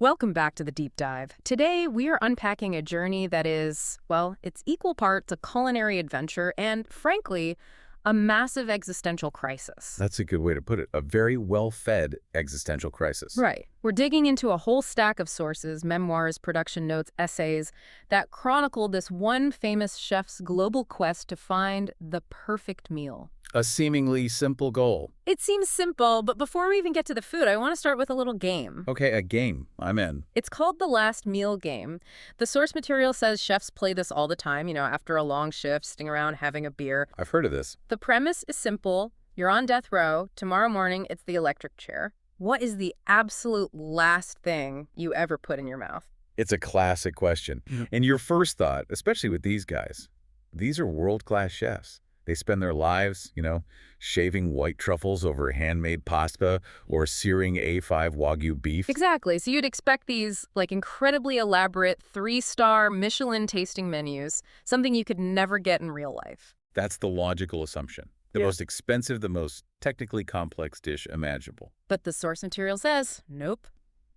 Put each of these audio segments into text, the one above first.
Welcome back to the Deep Dive. Today, we are unpacking a journey that is, well, it's equal parts a culinary adventure and, frankly, a massive existential crisis. That's a good way to put it. A very well-fed existential crisis. Right. We're digging into a whole stack of sources, memoirs, production notes, essays, that chronicle this one famous chef's global quest to find the perfect meal. A seemingly simple goal. It seems simple, but before we even get to the food, I want to start with a little game. Okay, a game. I'm in. It's called the last meal game. The source material says chefs play this all the time, after a long shift, sitting around having a beer. I've heard of this. The premise is simple. You're on death row. Tomorrow morning, it's the electric chair. What is the absolute last thing you ever put in your mouth? It's a classic question. And your first thought, especially with these guys, these are world-class chefs. They spend their lives, shaving white truffles over handmade pasta or searing A5 Wagyu beef. Exactly. So you'd expect these, incredibly elaborate 3-star Michelin tasting menus, something you could never get in real life. That's the logical assumption. The most expensive, the most technically complex dish imaginable. But the source material says, nope,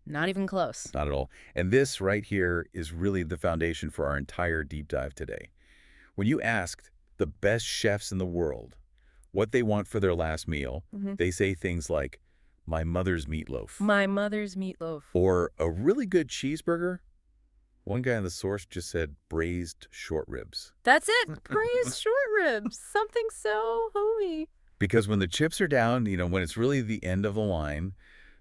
not even close. Not at all. And this right here is really the foundation for our entire deep dive today. When you asked the best chefs in the world what they want for their last meal, they say things like, my mother's meatloaf. My mother's meatloaf. Or a really good cheeseburger. One guy in the source just said braised short ribs. That's it. Braised short ribs. Something so homey. Because when the chips are down, when it's really the end of the line,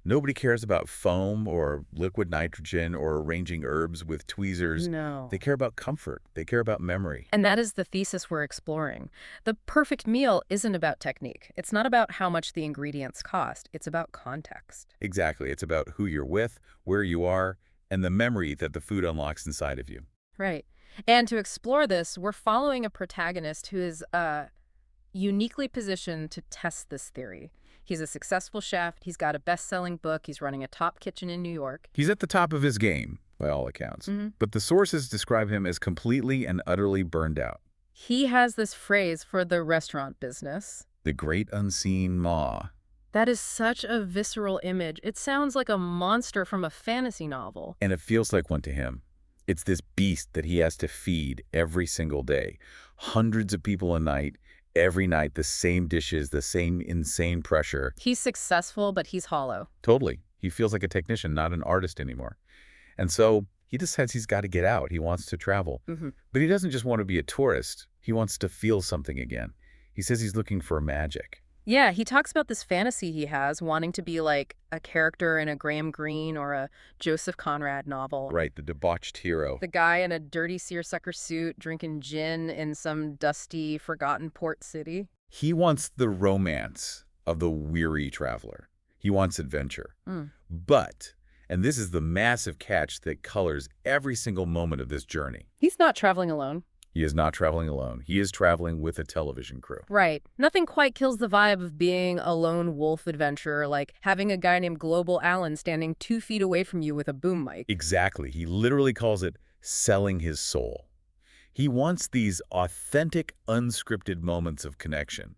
nobody cares about foam or liquid nitrogen or arranging herbs with tweezers. No. They care about comfort. They care about memory. And that is the thesis we're exploring. The perfect meal isn't about technique. It's not about how much the ingredients cost. It's about context. Exactly. It's about who you're with, where you are, and the memory that the food unlocks inside of you. Right. And to explore this, we're following a protagonist who is uniquely positioned to test this theory. He's a successful chef. He's got a best-selling book. He's running a top kitchen in New York. He's at the top of his game, by all accounts. But the sources describe him as completely and utterly burned out. He has this phrase for the restaurant business. The great unseen maw. That is such a visceral image. It sounds like a monster from a fantasy novel. And it feels like one to him. It's this beast that he has to feed every single day. Hundreds of people a night. Every night, the same dishes, the same insane pressure. He's successful, but he's hollow. Totally. He feels like a technician, not an artist anymore. And so he decides he's got to get out. He wants to travel. But he doesn't just want to be a tourist. He wants to feel something again. He says he's looking for magic. Yeah, he talks about this fantasy he has, wanting to be like a character in a Graham Greene or a Joseph Conrad novel. Right, the debauched hero. The guy in a dirty seersucker suit drinking gin in some dusty, forgotten port city. He wants the romance of the weary traveler. He wants adventure. But, and this is the massive catch that colors every single moment of this journey. He's not traveling alone. He is not traveling alone. He is traveling with a television crew. Right. Nothing quite kills the vibe of being a lone wolf adventurer, like having a guy named Global Allen standing 2 feet away from you with a boom mic. Exactly. He literally calls it selling his soul. He wants these authentic, unscripted moments of connection,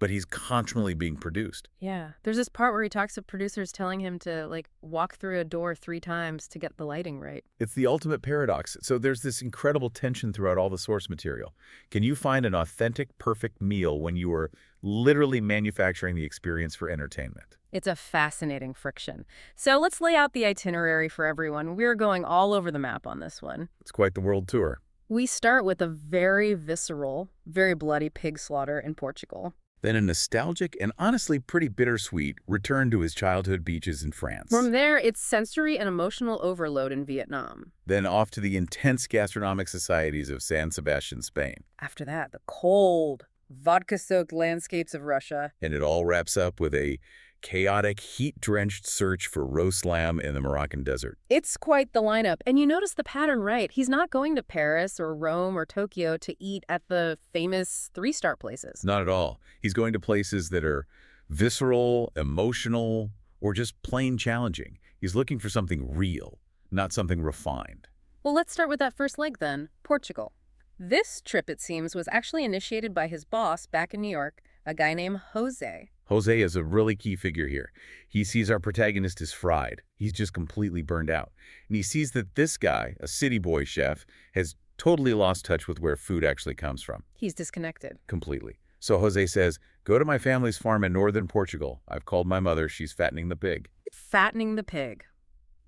but he's constantly being produced. Yeah. There's this part where he talks to producers telling him to, walk through a door 3 times to get the lighting right. It's the ultimate paradox. So there's this incredible tension throughout all the source material. Can you find an authentic, perfect meal when you are literally manufacturing the experience for entertainment? It's a fascinating friction. So let's lay out the itinerary for everyone. We're going all over the map on this one. It's quite the world tour. We start with a very visceral, very bloody pig slaughter in Portugal. Then a nostalgic and honestly pretty bittersweet return to his childhood beaches in France. From there, it's sensory and emotional overload in Vietnam. Then off to the intense gastronomic societies of San Sebastian, Spain. After that, the cold, vodka-soaked landscapes of Russia. And it all wraps up with a chaotic, heat-drenched search for roast lamb in the Moroccan desert. It's quite the lineup. And you notice the pattern, right? He's not going to Paris or Rome or Tokyo to eat at the famous 3-star places. Not at all. He's going to places that are visceral, emotional, or just plain challenging. He's looking for something real, not something refined. Well, let's start with that first leg then, Portugal. This trip, it seems, was actually initiated by his boss back in New York, a guy named Jose. Jose is a really key figure here. He sees our protagonist is fried. He's just completely burned out. And he sees that this guy, a city boy chef, has totally lost touch with where food actually comes from. He's disconnected. Completely. So Jose says, go to my family's farm in northern Portugal. I've called my mother. She's fattening the pig. Fattening the pig.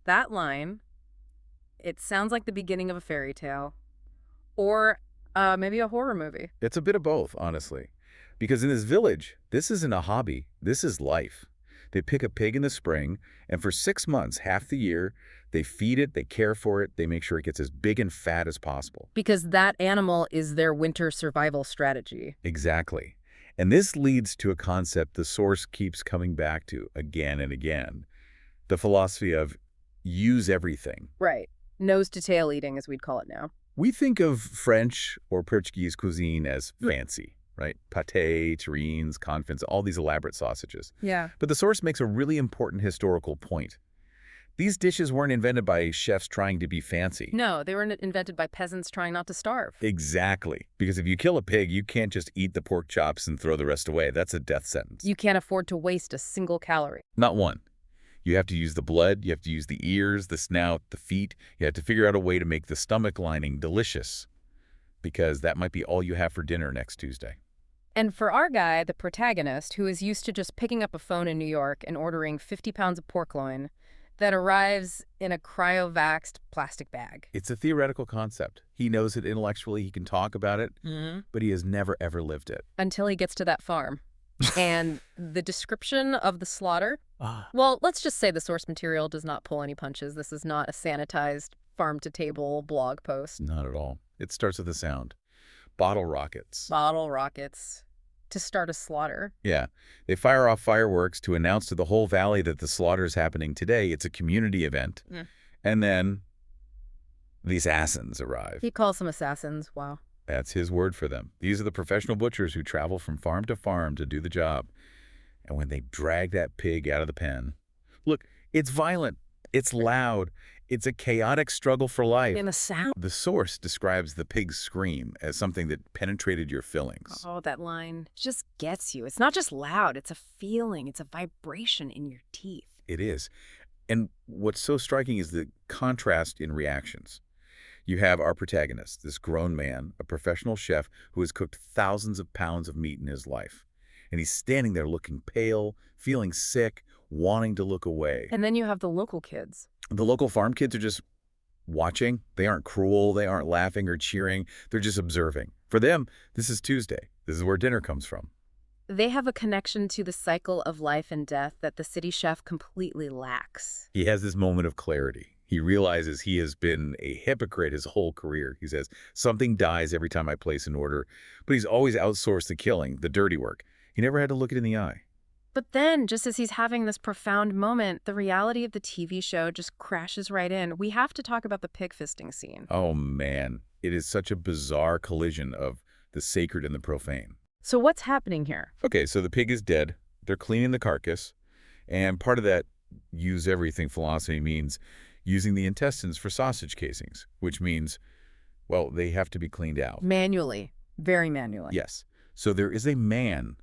That line, it sounds like the beginning of a fairy tale. Or maybe a horror movie. It's a bit of both, honestly. Because in this village, this isn't a hobby. This is life. They pick a pig in the spring, and for 6 months, half the year, they feed it, they care for it, they make sure it gets as big and fat as possible. Because that animal is their winter survival strategy. Exactly. And this leads to a concept the source keeps coming back to again and again. The philosophy of use everything. Right. Nose to tail eating, as we'd call it now. We think of French or Portuguese cuisine as fancy, right? Pâté, terrines, confits, all these elaborate sausages. Yeah. But the source makes a really important historical point. These dishes weren't invented by chefs trying to be fancy. No, they were invented by peasants trying not to starve. Exactly. Because if you kill a pig, you can't just eat the pork chops and throw the rest away. That's a death sentence. You can't afford to waste a single calorie. Not one. You have to use the blood, you have to use the ears, the snout, the feet. You have to figure out a way to make the stomach lining delicious. Because that might be all you have for dinner next Tuesday. And for our guy, the protagonist, who is used to just picking up a phone in New York and ordering 50 pounds of pork loin that arrives in a cryovaxed plastic bag. It's a theoretical concept. He knows it intellectually, he can talk about it, but he has never, ever lived it. Until he gets to that farm. And the description of the slaughter, well, let's just say the source material does not pull any punches. This is not a sanitized farm-to-table blog post. Not at all. It starts with a sound. Bottle rockets. Bottle rockets to start a slaughter. Yeah. They fire off fireworks to announce to the whole valley that the slaughter is happening today. It's a community event. And then the assassins arrive. He calls them assassins. Wow. That's his word for them. These are the professional butchers who travel from farm to farm to do the job. And when they drag that pig out of the pen, look, it's violent, it's loud, it's a chaotic struggle for life. And the sound. The source describes the pig's scream as something that penetrated your fillings. Oh, that line just gets you. It's not just loud, it's a feeling, it's a vibration in your teeth. It is. And what's so striking is the contrast in reactions. You have our protagonist, this grown man, a professional chef who has cooked thousands of pounds of meat in his life. And he's standing there looking pale, feeling sick, wanting to look away. And then you have the local kids. The local farm kids are just watching. They aren't cruel. They aren't laughing or cheering. They're just observing. For them, this is Tuesday. This is where dinner comes from. They have a connection to the cycle of life and death that the city chef completely lacks. He has this moment of clarity. He realizes he has been a hypocrite his whole career. He says, something dies every time I place an order, but he's always outsourced the killing, the dirty work. He never had to look it in the eye. But then, just as he's having this profound moment, the reality of the TV show just crashes right in. We have to talk about the pig fisting scene. Oh, man. It is such a bizarre collision of the sacred and the profane. So what's happening here? Okay, so the pig is dead. They're cleaning the carcass. And part of that use everything philosophy means using the intestines for sausage casings, which means, well, they have to be cleaned out. Manually. Very manually. Yes. So there is a man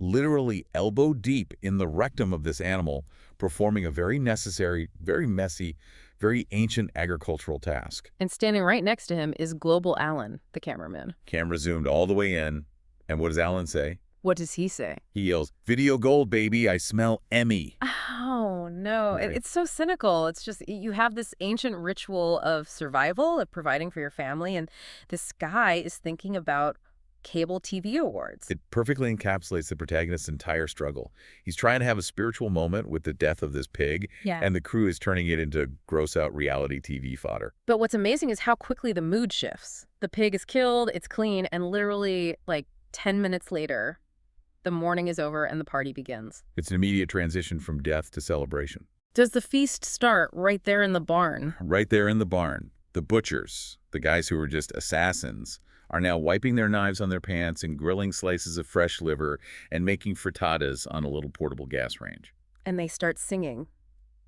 literally elbow deep in the rectum of this animal performing a very necessary, very messy, very ancient agricultural task. And standing right next to him is Global Alan, the cameraman. Camera zoomed all the way in. And what does Alan say? What does he say? He yells, "Video gold, baby. I smell Emmy." Oh, no. Right. It's so cynical. It's just you have this ancient ritual of survival, of providing for your family, and this guy is thinking about cable TV awards. It perfectly encapsulates the protagonist's entire struggle. He's trying to have a spiritual moment with the death of this pig, Yeah. and the crew is turning it into gross-out reality TV fodder. But what's amazing is how quickly the mood shifts. The pig is killed, it's clean, and literally, like, 10 minutes later, the morning is over and the party begins. It's an immediate transition from death to celebration. Does the feast start right there in the barn? Right there in the barn, the butchers, the guys who were just assassins, are now wiping their knives on their pants and grilling slices of fresh liver and making frittatas on a little portable gas range. And they start singing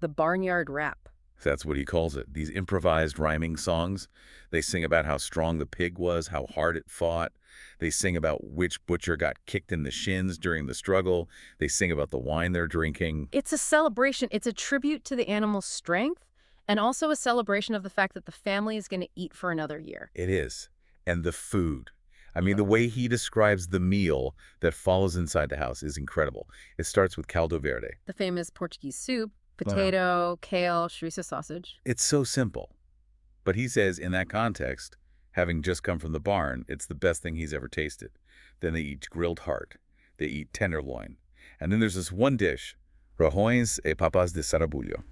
the barnyard rap. That's what he calls it. These improvised rhyming songs. They sing about how strong the pig was, how hard it fought. They sing about which butcher got kicked in the shins during the struggle. They sing about the wine they're drinking. It's a celebration. It's a tribute to the animal's strength and also a celebration of the fact that the family is going to eat for another year. It is. And the food. I mean, the way he describes the meal that follows inside the house is incredible. It starts with caldo verde. The famous Portuguese soup, potato, kale, chorizo sausage. It's so simple. But he says in that context, having just come from the barn, it's the best thing he's ever tasted. Then they eat grilled heart. They eat tenderloin. And then there's this one dish, rojões e papas de sarabulho.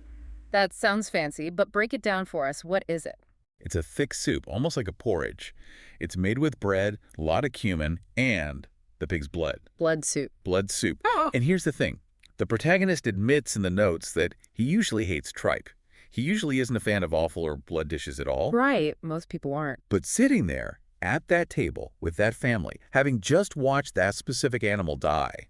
That sounds fancy, but break it down for us. What is it? It's a thick soup, almost like a porridge. It's made with bread, a lot of cumin, and the pig's blood. Blood soup. Blood soup. Oh. And here's the thing. The protagonist admits in the notes that he usually hates tripe. He usually isn't a fan of offal or blood dishes at all. Right. Most people aren't. But sitting there at that table with that family, having just watched that specific animal die,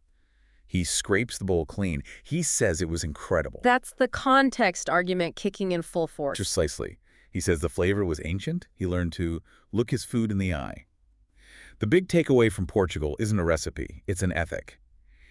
he scrapes the bowl clean. He says it was incredible. That's the context argument kicking in full force. Precisely. He says the flavor was ancient. He learned to look his food in the eye. The big takeaway from Portugal isn't a recipe. It's an ethic.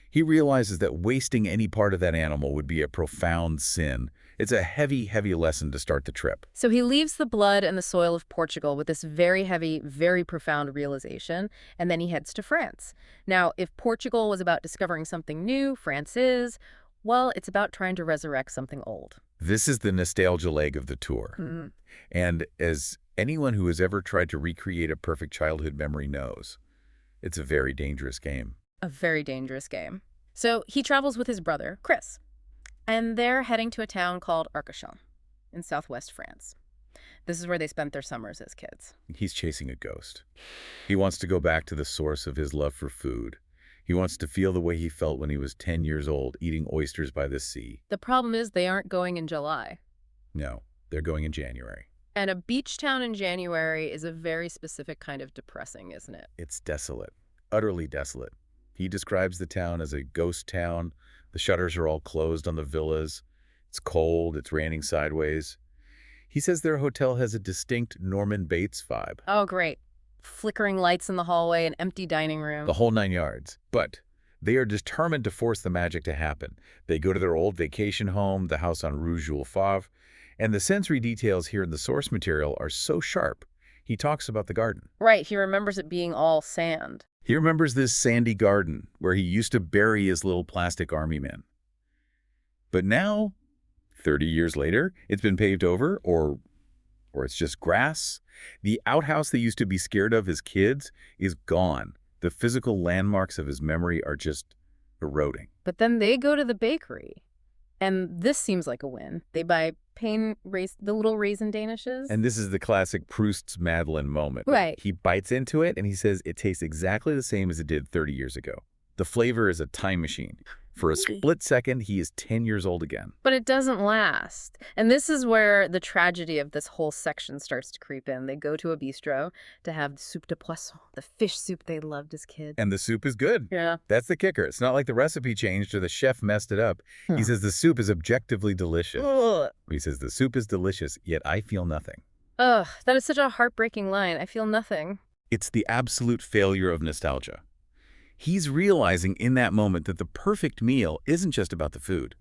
He realizes that wasting any part of that animal would be a profound sin. It's a heavy, heavy lesson to start the trip. So he leaves the blood and the soil of Portugal with this very heavy, very profound realization, and then he heads to France. Now, if Portugal was about discovering something new, France is, well, it's about trying to resurrect something old. This is the nostalgia leg of the tour. Mm-hmm. And as anyone who has ever tried to recreate a perfect childhood memory knows, it's a very dangerous game. A very dangerous game. So he travels with his brother, Chris, and they're heading to a town called Arcachon in southwest France. This is where they spent their summers as kids. He's chasing a ghost. He wants to go back to the source of his love for food. He wants to feel the way he felt when he was 10 years old, eating oysters by the sea. The problem is they aren't going in July. No, they're going in January. And a beach town in January is a very specific kind of depressing, isn't it? It's desolate, utterly desolate. He describes the town as a ghost town. The shutters are all closed on the villas. It's cold, it's raining sideways. He says their hotel has a distinct Norman Bates vibe. Oh, great. Flickering lights in the hallway, an empty dining room. The whole 9 yards. But they are determined to force the magic to happen. They go to their old vacation home, the house on Rue Jules Favre, and the sensory details here in the source material are so sharp. He talks about the garden. Right, he remembers it being all sand. He remembers this sandy garden where he used to bury his little plastic army men. But now, 30 years later, it's been paved over, or it's just grass. The outhouse they used to be scared of as kids is gone. The physical landmarks of his memory are just eroding. But then they go to the bakery, and this seems like a win. They buy the little raisin danishes. And this is the classic Proust's Madeleine moment. Right. He bites into it, and he says it tastes exactly the same as it did 30 years ago. The flavor is a time machine. For a split second, he is 10 years old again. But it doesn't last. And this is where the tragedy of this whole section starts to creep in. They go to a bistro to have soup de poisson, the fish soup they loved as kids. And the soup is good. Yeah. That's the kicker. It's not like the recipe changed or the chef messed it up. He says the soup is objectively delicious. Ugh. He says the soup is delicious, yet I feel nothing. Ugh, that is such a heartbreaking line. I feel nothing. It's the absolute failure of nostalgia. He's realizing in that moment that the perfect meal isn't just about the food.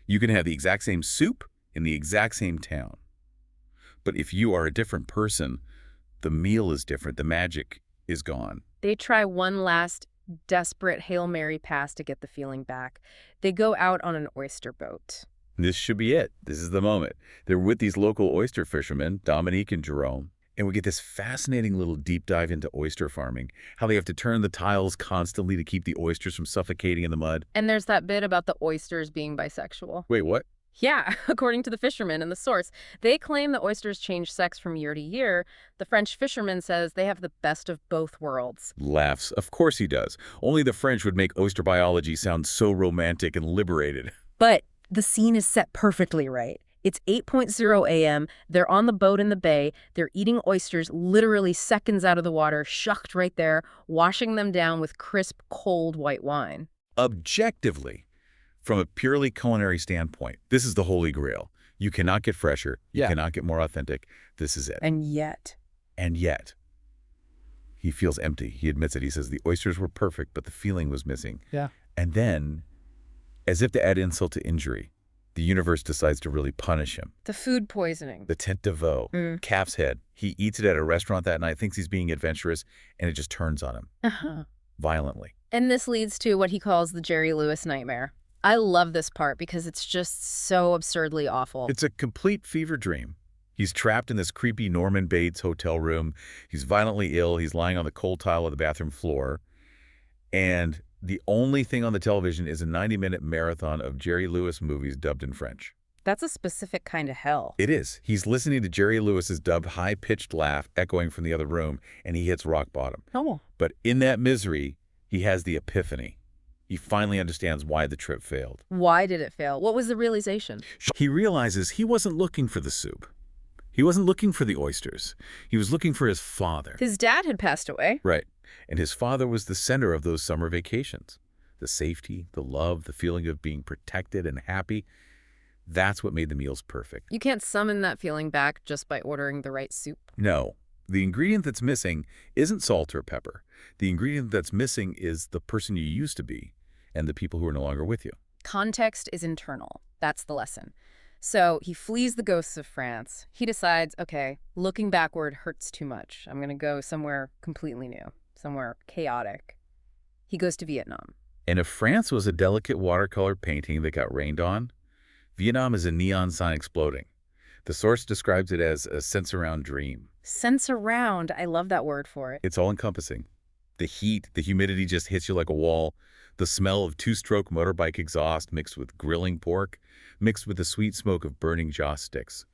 You can have the exact same soup in the exact same town. But if you are a different person, the meal is different. The magic is gone. They try one last desperate Hail Mary pass to get the feeling back. They go out on an oyster boat. This should be it. This is the moment. They're with these local oyster fishermen, Dominique and Jerome. And we get this fascinating little deep dive into oyster farming, how they have to turn the tiles constantly to keep the oysters from suffocating in the mud. And there's that bit about the oysters being bisexual. Wait, what? Yeah, according to the fishermen in the source. They claim the oysters change sex from year to year. The French fisherman says they have the best of both worlds. Laughs. Of course he does. Only the French would make oyster biology sound so romantic and liberated. But the scene is set perfectly right. It's 8:00 a.m. They're on the boat in the bay. They're eating oysters literally seconds out of the water, shucked right there, washing them down with crisp, cold white wine. Objectively, from a purely culinary standpoint, this is the holy grail. You cannot get fresher. You Yeah. cannot get more authentic. This is it. And yet. And yet, he feels empty. He admits it. He says the oysters were perfect, but the feeling was missing. Yeah. And then, as if to add insult to injury, the universe decides to really punish him. The food poisoning. The tête de veau, calf's head. He eats it at a restaurant that night, thinks he's being adventurous, and it just turns on him. Violently. And this leads to what he calls the Jerry Lewis nightmare. I love this part because it's just so absurdly awful. It's a complete fever dream. He's trapped in this creepy Norman Bates hotel room. He's violently ill. He's lying on the cold tile of the bathroom floor. And the only thing on the television is a 90-minute marathon of Jerry Lewis movies dubbed in French. That's a specific kind of hell. It is. He's listening to Jerry Lewis's dubbed high-pitched laugh echoing from the other room, and he hits rock bottom. Oh. But in that misery, he has the epiphany. He finally understands why the trip failed. Why did it fail? What was the realization? He realizes he wasn't looking for the soup. He wasn't looking for the oysters. He was looking for his father. His dad had passed away. Right. And his father was the center of those summer vacations. The safety, the love, the feeling of being protected and happy. That's what made the meals perfect. You can't summon that feeling back just by ordering the right soup. No. The ingredient that's missing isn't salt or pepper. The ingredient that's missing is the person you used to be and the people who are no longer with you. Context is internal. That's the lesson. So he flees the ghosts of France. He decides, okay, looking backward hurts too much. I'm going to go somewhere completely new, somewhere chaotic. He goes to Vietnam. And if France was a delicate watercolor painting that got rained on, Vietnam is a neon sign exploding. The source describes it as a sense-around dream. Sense-around. I love that word for it. It's all-encompassing. The heat, the humidity just hits you like a wall. The smell of two-stroke motorbike exhaust mixed with grilling pork, mixed with the sweet smoke of burning joss sticks.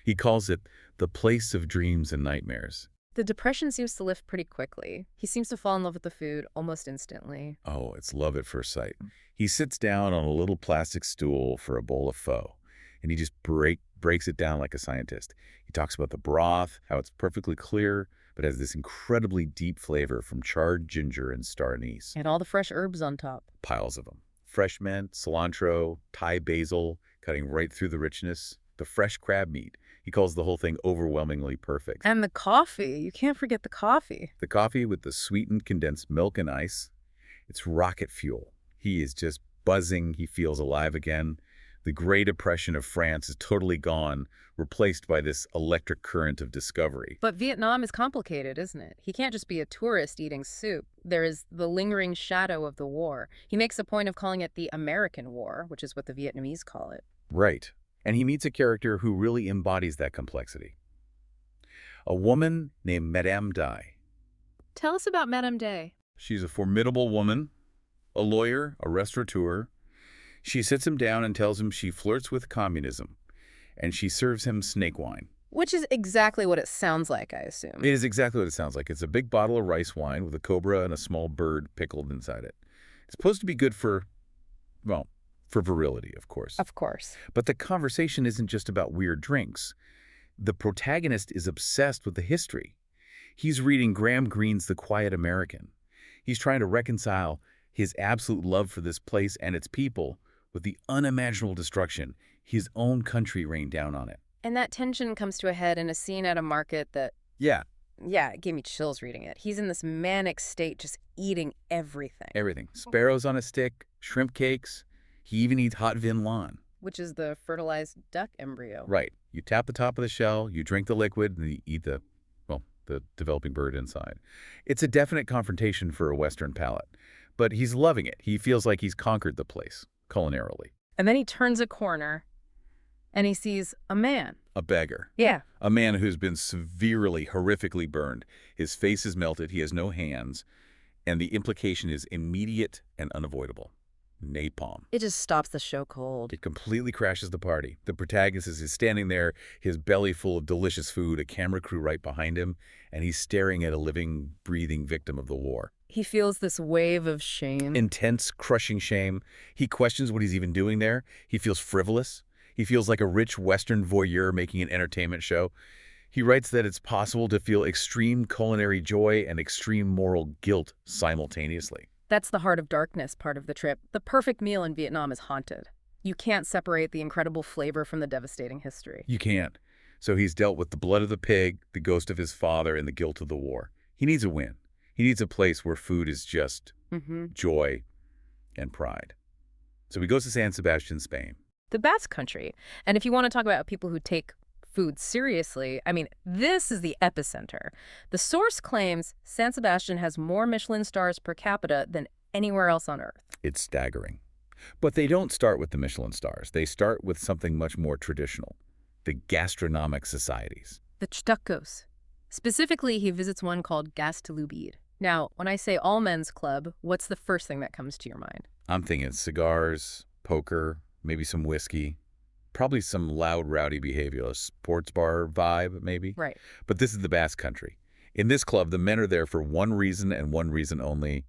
He calls it the place of dreams and nightmares. The depression seems to lift pretty quickly. He seems to fall in love with the food almost instantly. Oh, it's love at first sight. He sits down on a little plastic stool for a bowl of pho, and he just breaks it down like a scientist. He talks about the broth, how it's perfectly clear, but has this incredibly deep flavor from charred ginger and star anise. And all the fresh herbs on top. Piles of them. Fresh mint, cilantro, Thai basil, cutting right through the richness. The fresh crab meat. He calls the whole thing overwhelmingly perfect. And the coffee. You can't forget the coffee. The coffee with the sweetened condensed milk and ice. It's rocket fuel. He is just buzzing. He feels alive again. The Great Depression of France is totally gone, replaced by this electric current of discovery. But Vietnam is complicated, isn't it? He can't just be a tourist eating soup. There is the lingering shadow of the war. He makes a point of calling it the American War, which is what the Vietnamese call it. Right. And he meets a character who really embodies that complexity. A woman named Madame Dai. Tell us about Madame Day. She's a formidable woman, a lawyer, a restaurateur. She sits him down and tells him she flirts with communism, and she serves him snake wine. Which is exactly what it sounds like, I assume. It is exactly what it sounds like. It's a big bottle of rice wine with a cobra and a small bird pickled inside it. It's supposed to be good for, well, for virility, of course. Of course. But the conversation isn't just about weird drinks. The protagonist is obsessed with the history. He's reading Graham Greene's The Quiet American. He's trying to reconcile his absolute love for this place and its people with the unimaginable destruction his own country rained down on it. And that tension comes to a head in a scene at a market that, Yeah, it gave me chills reading it. He's in this manic state, just eating everything. everything. Sparrows on a stick, shrimp cakes. He even eats hot vin lawn. Which is the fertilized duck embryo. Right. You tap the top of the shell, you drink the liquid, and you eat the developing bird inside. It's a definite confrontation for a Western palate. But he's loving it. He feels like he's conquered the place, culinarily. And then he turns a corner, and he sees a man. A beggar. Yeah. A man who's been severely, horrifically burned. His face is melted, he has no hands, and the implication is immediate and unavoidable. Napalm. It just stops the show cold. It completely crashes the party. The protagonist is standing there, his belly full of delicious food, a camera crew right behind him, and he's staring at a living, breathing victim of the war. He feels this wave of shame. Intense, crushing shame. He questions what he's even doing there. He feels frivolous. He feels like a rich Western voyeur making an entertainment show. He writes that it's possible to feel extreme culinary joy and extreme moral guilt simultaneously. That's the heart of darkness part of the trip. The perfect meal in Vietnam is haunted. You can't separate the incredible flavor from the devastating history. You can't. So he's dealt with the blood of the pig, the ghost of his father, and the guilt of the war. He needs a win. He needs a place where food is just joy and pride. So he goes to San Sebastian, Spain. The Basque Country. And if you want to talk about people who take food seriously, I mean, this is the epicenter. The source claims San Sebastian has more Michelin stars per capita than anywhere else on Earth. It's staggering. But they don't start with the Michelin stars. They start with something much more traditional, the gastronomic societies. The Ch'takos. Specifically, he visits one called Gastelubide. Now, when I say all men's club, what's the first thing that comes to your mind? I'm thinking cigars, poker, maybe some whiskey, probably some loud, rowdy behavior, a sports bar vibe, maybe. Right. But this is the Basque Country. In this club, the men are there for one reason and one reason only,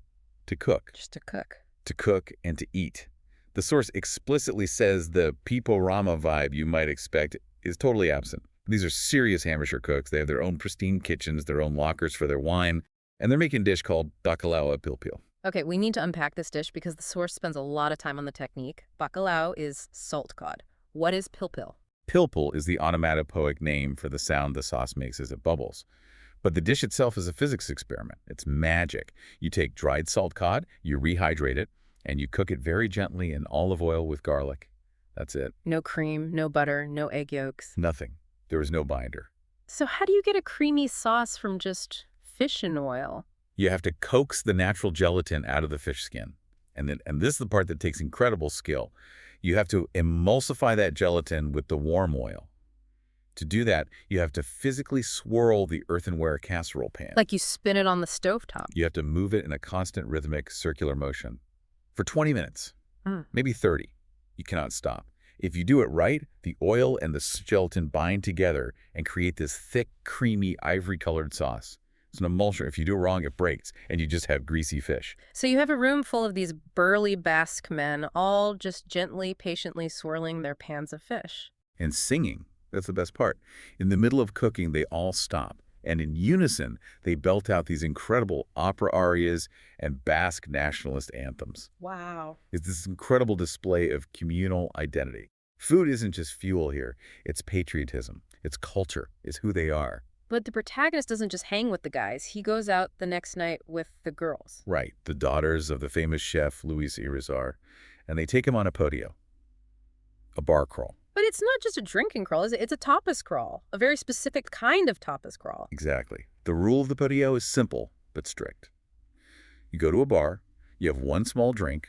to cook. Just to cook. To cook and to eat. The source explicitly says the piporama vibe you might expect is totally absent. These are serious amateur cooks. They have their own pristine kitchens, their own lockers for their wine, and they're making a dish called bacalao pilpil. Okay, we need to unpack this dish because the source spends a lot of time on the technique. Bacalao is salt cod. What is pilpil? Pilpil is the onomatopoeic name for the sound the sauce makes as it bubbles. But the dish itself is a physics experiment. It's magic. You take dried salt cod, you rehydrate it, and you cook it very gently in olive oil with garlic. That's it. No cream, no butter, no egg yolks. Nothing. There is no binder. So how do you get a creamy sauce from just fish and oil? You have to coax the natural gelatin out of the fish skin. And this is the part that takes incredible skill. You have to emulsify that gelatin with the warm oil. To do that, you have to physically swirl the earthenware casserole pan. Like you spin it on the stovetop. You have to move it in a constant rhythmic circular motion for 20 minutes, maybe 30. You cannot stop. If you do it right, the oil and the gelatin bind together and create this thick, creamy, ivory-colored sauce. It's an emulsion. If you do it wrong, it breaks, and you just have greasy fish. So you have a room full of these burly Basque men, all just gently, patiently swirling their pans of fish. And singing. That's the best part. In the middle of cooking, they all stop. And in unison, they belt out these incredible opera arias and Basque nationalist anthems. Wow. It's this incredible display of communal identity. Food isn't just fuel here. It's patriotism. It's culture. It's who they are. But the protagonist doesn't just hang with the guys. He goes out the next night with the girls. Right. The daughters of the famous chef, Luis Irizar. And they take him on a podio. A bar crawl. But it's not just a drinking crawl, is it? It's a tapas crawl. A very specific kind of tapas crawl. Exactly. The rule of the podio is simple but strict. You go to a bar, you have one small drink,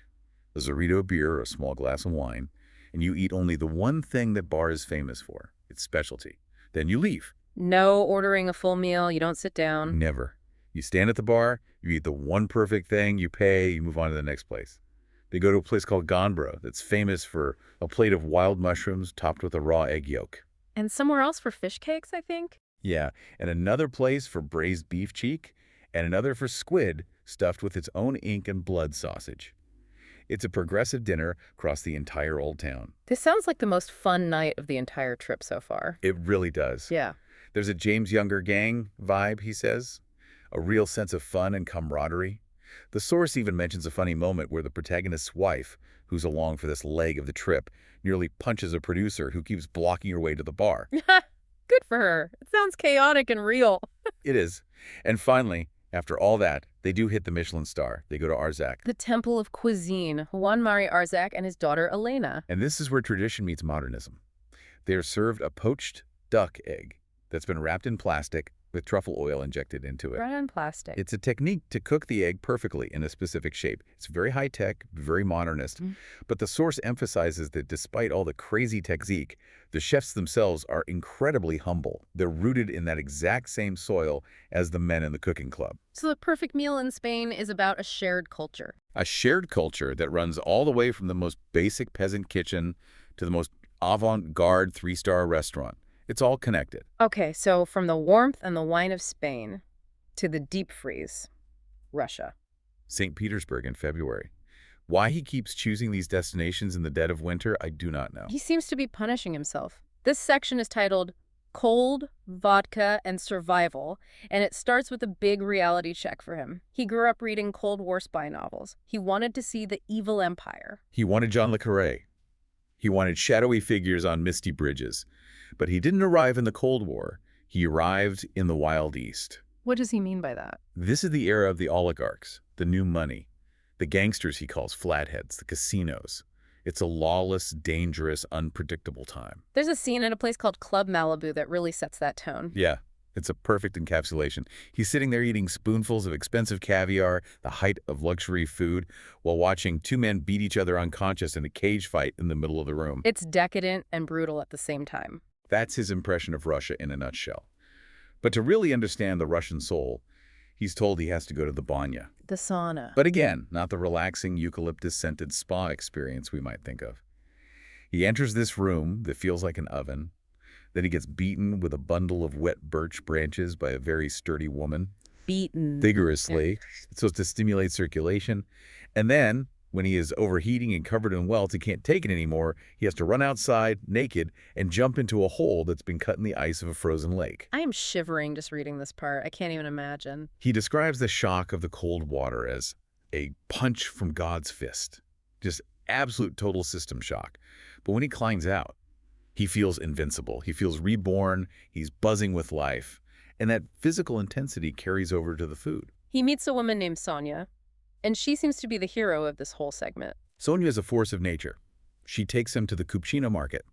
a Zorrito beer or a small glass of wine, and you eat only the one thing that bar is famous for, its specialty. Then you leave. No ordering a full meal, you don't sit down. Never. You stand at the bar, you eat the one perfect thing, you pay, you move on to the next place. They go to a place called Ganbro that's famous for a plate of wild mushrooms topped with a raw egg yolk. And somewhere else for fish cakes, I think? Yeah, and another place for braised beef cheek, and another for squid stuffed with its own ink and blood sausage. It's a progressive dinner across the entire old town. This sounds like the most fun night of the entire trip so far. It really does. Yeah. There's a James Younger gang vibe, he says, a real sense of fun and camaraderie. The source even mentions a funny moment where the protagonist's wife, who's along for this leg of the trip, nearly punches a producer who keeps blocking her way to the bar. Good for her. It sounds chaotic and real. It is. And finally, after all that, they do hit the Michelin star. They go to Arzac. The Temple of Cuisine, Juan Mari Arzac and his daughter Elena. And this is where tradition meets modernism. They are served a poached duck egg that's been wrapped in plastic with truffle oil injected into it. Brown plastic. It's a technique to cook the egg perfectly in a specific shape. It's very high-tech, very modernist, but the source emphasizes that despite all the crazy technique, the chefs themselves are incredibly humble. They're rooted in that exact same soil as the men in the cooking club. So the perfect meal in Spain is about a shared culture. A shared culture that runs all the way from the most basic peasant kitchen to the most avant-garde three-star restaurant. It's all connected. Okay, so from the warmth and the wine of Spain to the deep freeze, Russia. St. Petersburg in February. Why he keeps choosing these destinations in the dead of winter, I do not know. He seems to be punishing himself. This section is titled Cold, Vodka, and Survival, and it starts with a big reality check for him. He grew up reading Cold War spy novels. He wanted to see the evil empire. He wanted John le Carré. He wanted shadowy figures on misty bridges. But he didn't arrive in the Cold War. He arrived in the Wild East. What does he mean by that? This is the era of the oligarchs, the new money, the gangsters he calls flatheads, the casinos. It's a lawless, dangerous, unpredictable time. There's a scene at a place called Club Malibu that really sets that tone. Yeah, it's a perfect encapsulation. He's sitting there eating spoonfuls of expensive caviar, the height of luxury food, while watching two men beat each other unconscious in a cage fight in the middle of the room. It's decadent and brutal at the same time. That's his impression of Russia in a nutshell. But to really understand the Russian soul, he's told he has to go to the banya. The sauna. But again, not the relaxing eucalyptus-scented spa experience we might think of. He enters this room that feels like an oven. Then he gets beaten with a bundle of wet birch branches by a very sturdy woman. Beaten. Vigorously, so as to stimulate circulation. And then, when he is overheating and covered in welts, he can't take it anymore, he has to run outside, naked, and jump into a hole that's been cut in the ice of a frozen lake. I am shivering just reading this part. I can't even imagine. He describes the shock of the cold water as a punch from God's fist. Just absolute total system shock. But when he climbs out, he feels invincible. He feels reborn. He's buzzing with life. And that physical intensity carries over to the food. He meets a woman named Sonia, and she seems to be the hero of this whole segment. Sonia is a force of nature. She takes him to the Kupchina market.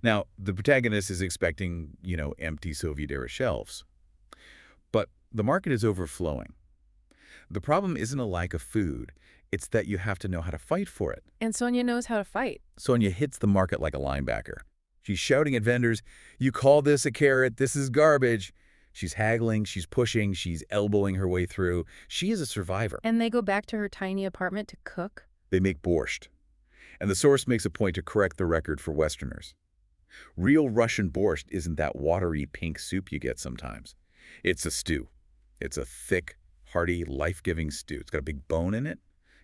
Now, the protagonist is expecting, empty Soviet-era shelves. But the market is overflowing. The problem isn't a lack of food. It's that you have to know how to fight for it. And Sonia knows how to fight. Sonia hits the market like a linebacker. She's shouting at vendors, "You call this a carrot? This is garbage." She's haggling, she's pushing, she's elbowing her way through. She is a survivor. And they go back to her tiny apartment to cook? They make borscht. And the source makes a point to correct the record for Westerners. Real Russian borscht isn't that watery pink soup you get sometimes. It's a stew. It's a thick, hearty, life-giving stew. It's got a big bone in it.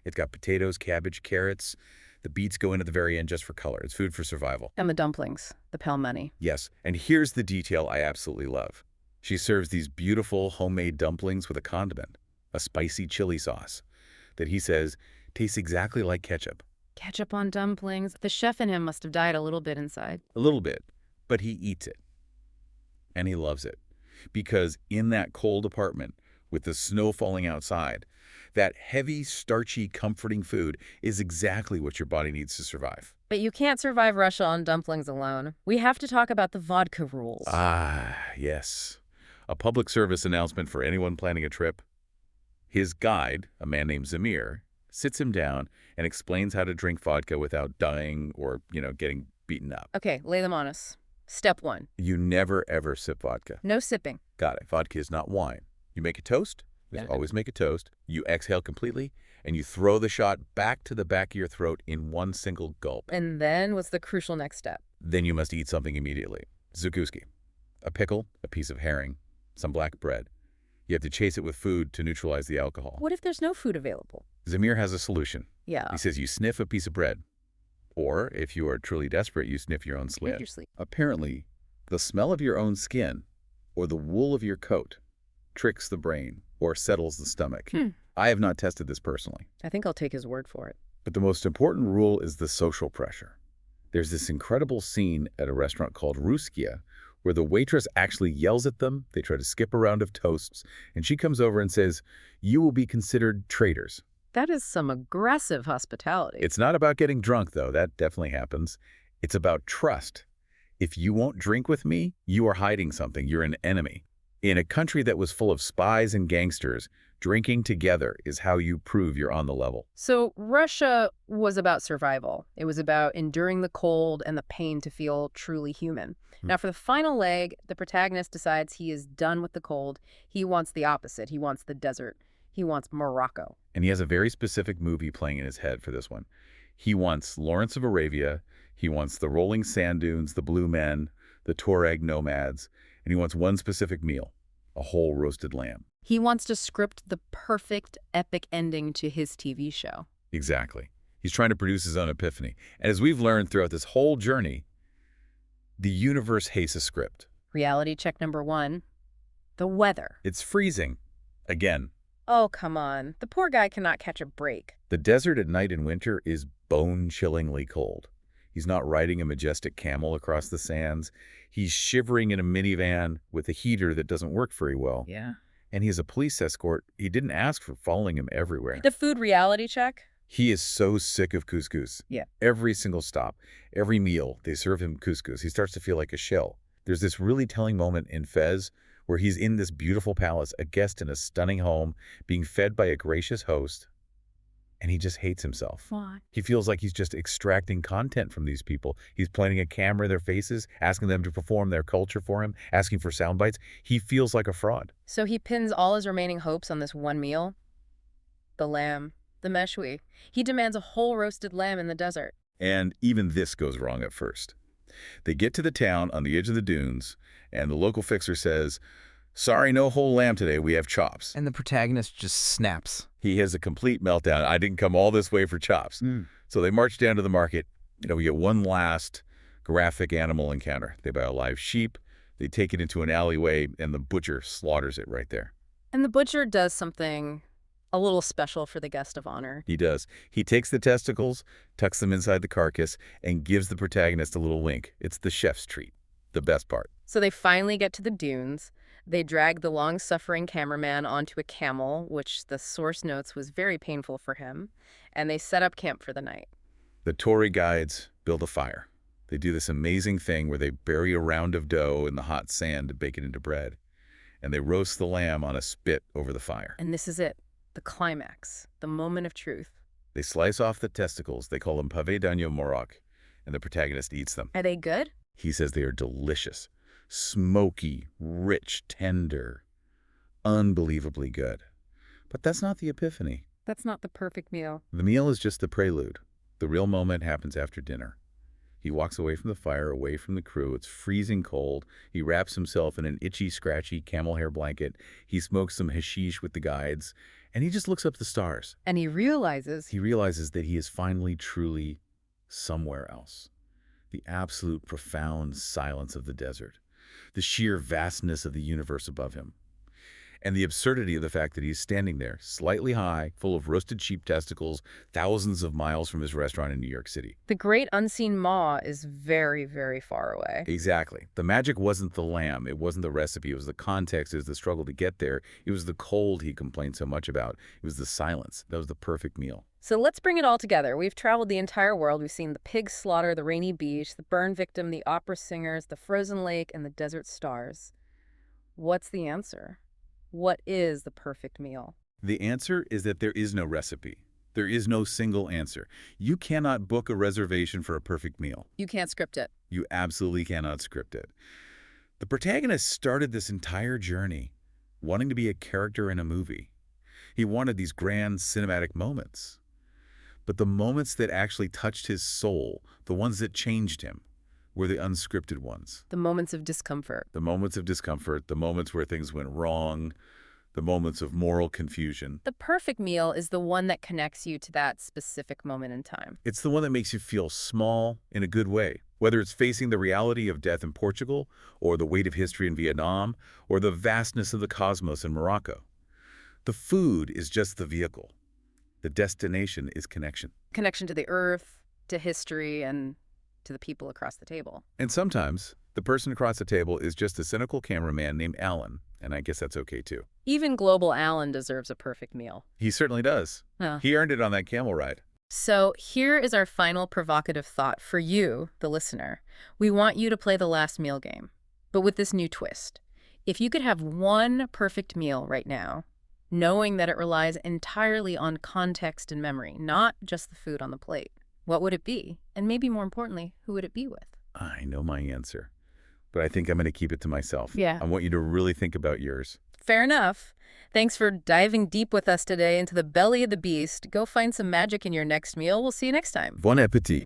It's got potatoes, cabbage, carrots. The beets go in at the very end just for color. It's food for survival. And the dumplings, the pelmeni. Yes, and here's the detail I absolutely love. She serves these beautiful homemade dumplings with a condiment, a spicy chili sauce, that he says tastes exactly like ketchup. Ketchup on dumplings. The chef in him must have died a little bit inside. A little bit, but he eats it. And he loves it. Because in that cold apartment, with the snow falling outside, that heavy, starchy, comforting food is exactly what your body needs to survive. But you can't survive Russia on dumplings alone. We have to talk about the vodka rules. Ah, yes. A public service announcement for anyone planning a trip. His guide, a man named Zamir, sits him down and explains how to drink vodka without dying or, getting beaten up. Okay, lay them on us. Step 1. You never, ever sip vodka. No sipping. Got it. Vodka is not wine. You make a toast. Yeah. Always make a toast. You exhale completely, and you throw the shot back to the back of your throat in one single gulp. And then what's the crucial next step? Then you must eat something immediately. Zukuski. A pickle, a piece of herring, some black bread. You have to chase it with food to neutralize the alcohol. What if there's no food available? Zamir has a solution. Yeah. He says you sniff a piece of bread. Or, if you are truly desperate, you sniff your own skin. Your sleep. Apparently, the smell of your own skin or the wool of your coat tricks the brain or settles the stomach. I have not tested this personally. I think I'll take his word for it. But the most important rule is the social pressure. There's this incredible scene at a restaurant called Ruskia where the waitress actually yells at them. They try to skip a round of toasts, and she comes over and says, "You will be considered traitors." That is some aggressive hospitality. It's not about getting drunk, though. That definitely happens. It's about trust. If you won't drink with me, you are hiding something. You're an enemy. In a country that was full of spies and gangsters, drinking together is how you prove you're on the level. So Russia was about survival. It was about enduring the cold and the pain to feel truly human. Now, for the final leg, the protagonist decides he is done with the cold. He wants the opposite. He wants the desert. He wants Morocco. And he has a very specific movie playing in his head for this one. He wants Lawrence of Arabia. He wants the rolling sand dunes, the blue men, the Tuareg nomads. And he wants one specific meal, a whole roasted lamb. He wants to script the perfect epic ending to his TV show. Exactly. He's trying to produce his own epiphany. And as we've learned throughout this whole journey, the universe hates a script. Reality check number 1. The weather. It's freezing. Again. Oh, come on. The poor guy cannot catch a break. The desert at night in winter is bone-chillingly cold. He's not riding a majestic camel across the sands. He's shivering in a minivan with a heater that doesn't work very well. Yeah. And he has a police escort. He didn't ask for following him everywhere. The food reality check? He is so sick of couscous. Yeah. Every single stop, every meal, they serve him couscous. He starts to feel like a shell. There's this really telling moment in Fez where he's in this beautiful palace, a guest in a stunning home, being fed by a gracious host, and he just hates himself. Why? He feels like he's just extracting content from these people. He's pointing a camera in their faces, asking them to perform their culture for him, asking for sound bites. He feels like a fraud. So he pins all his remaining hopes on this one meal? The lamb, the meshwi. He demands a whole roasted lamb in the desert. And even this goes wrong at first. They get to the town on the edge of the dunes, and the local fixer says, "Sorry, no whole lamb today. We have chops." And the protagonist just snaps. He has a complete meltdown. I didn't come all this way for chops. So they march down to the market. We get one last graphic animal encounter. They buy a live sheep. They take it into an alleyway, and the butcher slaughters it right there. And the butcher does something a little special for the guest of honor. He does. He takes the testicles, tucks them inside the carcass, and gives the protagonist a little wink. It's the chef's treat, the best part. So they finally get to the dunes. They drag the long-suffering cameraman onto a camel, which the source notes was very painful for him, and they set up camp for the night. The Tory guides build a fire. They do this amazing thing where they bury a round of dough in the hot sand to bake it into bread, and they roast the lamb on a spit over the fire. And this is it, the climax, the moment of truth. They slice off the testicles. They call them pavé d'agneau Maroc, and the protagonist eats them. Are they good? He says they are delicious. Smoky, rich, tender, unbelievably good. But that's not the epiphany. That's not the perfect meal. The meal is just the prelude. The real moment happens after dinner. He walks away from the fire, away from the crew. It's freezing cold. He wraps himself in an itchy, scratchy camel hair blanket. He smokes some hashish with the guides, and he just looks up the stars. And he realizes that he is finally, truly somewhere else. The absolute profound silence of the desert. The sheer vastness of the universe above him, and the absurdity of the fact that he's standing there, slightly high, full of roasted sheep testicles, thousands of miles from his restaurant in New York City. the great unseen maw is very, very far away. Exactly. The magic wasn't the lamb. It wasn't the recipe. It was the context. It was the struggle to get there. It was the cold he complained so much about. It was the silence. That was the perfect meal. So let's bring it all together. We've traveled the entire world. We've seen the pig slaughter, the rainy beach, the burn victim, the opera singers, the frozen lake, and the desert stars. What's the answer? What is the perfect meal? The answer is that there is no recipe. There is no single answer. You cannot book a reservation for a perfect meal. You can't script it. You absolutely cannot script it. The protagonist started this entire journey wanting to be a character in a movie. He wanted these grand cinematic moments. But the moments that actually touched his soul, the ones that changed him, were the unscripted ones. The moments of discomfort. The moments of discomfort, the moments where things went wrong, the moments of moral confusion. The perfect meal is the one that connects you to that specific moment in time. It's the one that makes you feel small in a good way, whether it's facing the reality of death in Portugal, or the weight of history in Vietnam, or the vastness of the cosmos in Morocco. The food is just the vehicle. The destination is connection. Connection to the earth, to history, and to the people across the table. And sometimes, the person across the table is just a cynical cameraman named Alan, and I guess that's okay too. Even Global Alan deserves a perfect meal. He certainly does. Huh. He earned it on that camel ride. So here is our final provocative thought for you, the listener. We want you to play the last meal game, but with this new twist. If you could have one perfect meal right now, knowing that it relies entirely on context and memory, not just the food on the plate, what would it be? And maybe more importantly, who would it be with? I know my answer, but I think I'm going to keep it to myself. Yeah. I want you to really think about yours. Fair enough. Thanks for diving deep with us today into the belly of the beast. Go find some magic in your next meal. We'll see you next time. Bon appétit.